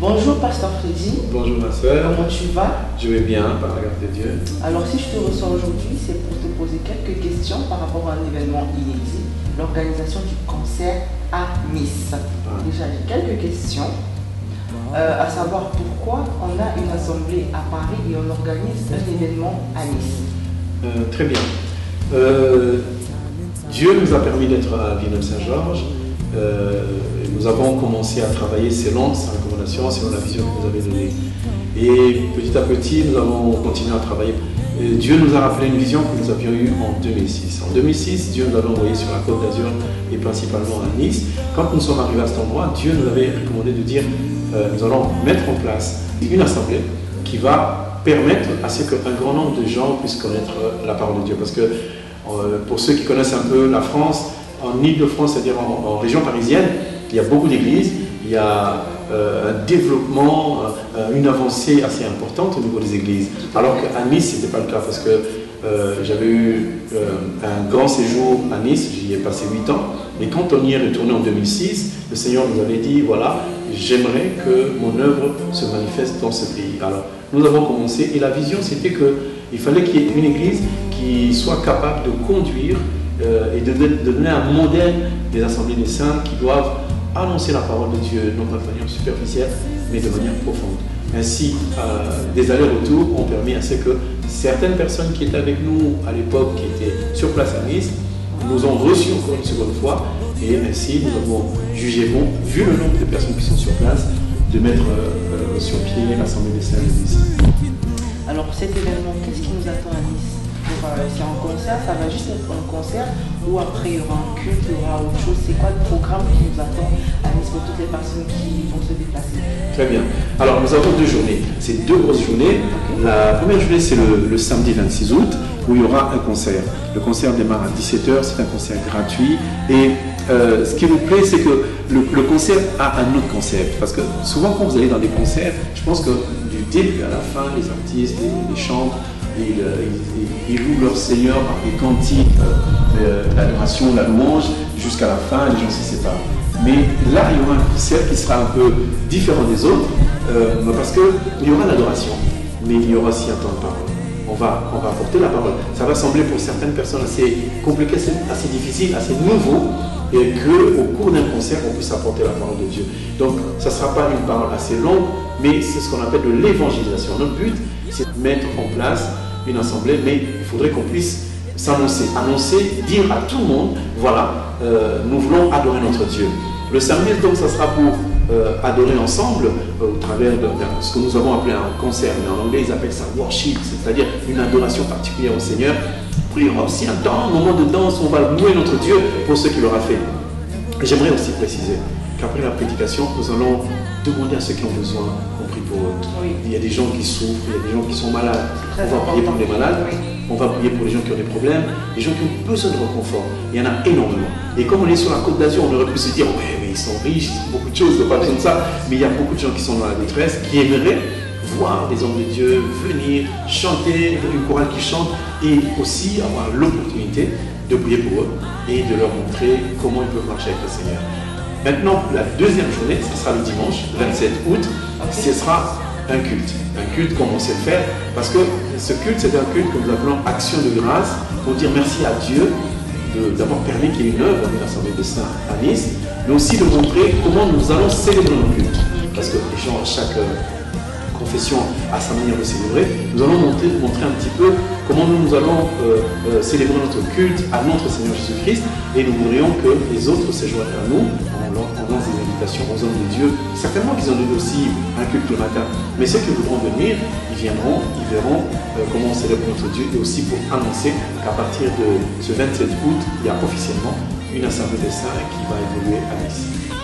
Bonjour Pasteur Freddy. Bonjour ma soeur. Comment tu vas? Je vais bien, par la grâce de Dieu. Alors si je te reçois aujourd'hui, c'est pour te poser quelques questions par rapport à un événement inédit, l'organisation du concert à Nice. Déjà j'ai quelques questions, à savoir pourquoi on a une assemblée à Paris et on organise un événement à Nice. Très bien. Dieu nous a permis d'être à Villeneuve-Saint-Georges. Nous avons commencé à travailler selon sa recommandation, selon la vision qu'il nous avait donnée. Et petit à petit, nous avons continué à travailler. Dieu nous a rappelé une vision que nous avions eue en 2006. En 2006, Dieu nous avait envoyé sur la Côte d'Azur et principalement à Nice. Quand nous sommes arrivés à cet endroit, Dieu nous avait recommandé de dire nous allons mettre en place une assemblée qui va permettre à ce qu'un grand nombre de gens puissent connaître la parole de Dieu. Parce que pour ceux qui connaissent un peu la France, en Île-de-France, c'est-à-dire en région parisienne, il y a beaucoup d'églises, il y a un développement, une avancée assez importante au niveau des églises. Alors qu'à Nice, ce n'était pas le cas parce que j'avais eu un grand séjour à Nice, j'y ai passé 8 ans. Et quand on y est retourné en 2006, le Seigneur nous avait dit, voilà, j'aimerais que mon œuvre se manifeste dans ce pays. Alors, nous avons commencé et la vision, c'était qu'il fallait qu'il y ait une église qui soit capable de conduire et de donner un modèle des assemblées des saints qui doivent annoncer la parole de Dieu, non pas de manière superficielle, mais de manière profonde. Ainsi, des allers-retours ont permis à ce que certaines personnes qui étaient avec nous à l'époque, qui étaient sur place à Nice, nous ont reçus encore une seconde fois, et ainsi nous avons jugé bon, vu le nombre de personnes qui sont sur place, de mettre sur pied l'assemblée des saints de Nice. Alors cet événement, qu'est-ce qui nous attend à Nice? C'est un concert, ça va juste être un concert ou après il y aura un culte, il y aura autre chose? C'est quoi le programme qui nous attend à Nice pour toutes les personnes qui vont se déplacer? Très bien. Alors nous avons 2 journées, c'est 2 grosses journées. La première journée c'est le samedi 26 août où il y aura un concert. Le concert démarre à 17 h, c'est un concert gratuit et ce qui nous plaît c'est que le concert a un autre concept parce que souvent quand vous allez dans des concerts, je pense que du début à la fin les artistes, les chantent, ils louent leur Seigneur par des cantiques, l'adoration, la louange, jusqu'à la fin, les gens se séparent. Mais là, il y aura un concert qui sera un peu différent des autres, parce qu'il y aura l'adoration, mais il y aura aussi un temps de parole. On va apporter la parole. Ça va sembler pour certaines personnes assez compliqué, assez difficile, assez nouveau, et qu'au cours d'un concert, on puisse apporter la parole de Dieu. Donc, ça ne sera pas une parole assez longue, mais c'est ce qu'on appelle de l'évangélisation. Notre but, c'est de mettre en place une assemblée, mais il faudrait qu'on puisse s'annoncer, dire à tout le monde, voilà, nous voulons adorer notre Dieu. Le samedi, donc, ça sera pour adorer ensemble au travers de ce que nous avons appelé un concert, mais en anglais, ils appellent ça worship, c'est-à-dire une adoration particulière au Seigneur. Puis il y aura aussi un temps, un moment de danse où on va louer notre Dieu pour ce qu'il aura fait. J'aimerais aussi préciser qu'après la prédication, nous allons demander à ceux qui ont besoin qu'on prie pour eux. Oui. Il y a des gens qui souffrent, il y a des gens qui sont malades. On va prier pour les malades, on va prier pour les gens qui ont des problèmes, les gens qui ont besoin de réconfort. Il y en a énormément. Et comme on est sur la Côte d'Azur, on aurait pu se dire, ouais, mais ils sont riches, ils ont beaucoup de choses, ils n'ont pas besoin de ça. Mais il y a beaucoup de gens qui sont dans la détresse, qui aimeraient voir des hommes de Dieu venir chanter, une chorale qui chante, et aussi avoir l'opportunité de prier pour eux et de leur montrer comment ils peuvent marcher avec le Seigneur. Maintenant, la deuxième journée, ce sera le dimanche 27 août, ce sera un culte. Un culte comme on sait le faire, parce que ce culte, c'est un culte que nous appelons action de grâce, pour dire merci à Dieu d'avoir permis qu'il y ait une œuvre de l'Assemblée des Saints à Nice, mais aussi de montrer comment nous allons célébrer nos cultes. Parce que les gens, chaque confession à sa manière de célébrer, nous allons montrer un petit peu comment nous allons célébrer notre culte à notre Seigneur Jésus-Christ, et nous voudrions que les autres se joignent à nous en faisant des invitations aux hommes de Dieu. Certainement qu'ils ont eu aussi un culte le matin, mais ceux qui voudront venir, ils viendront, ils verront comment on célèbre notre Dieu, et aussi pour annoncer qu'à partir de ce 27 août, il y a officiellement une assemblée des saints qui va évoluer à Nice.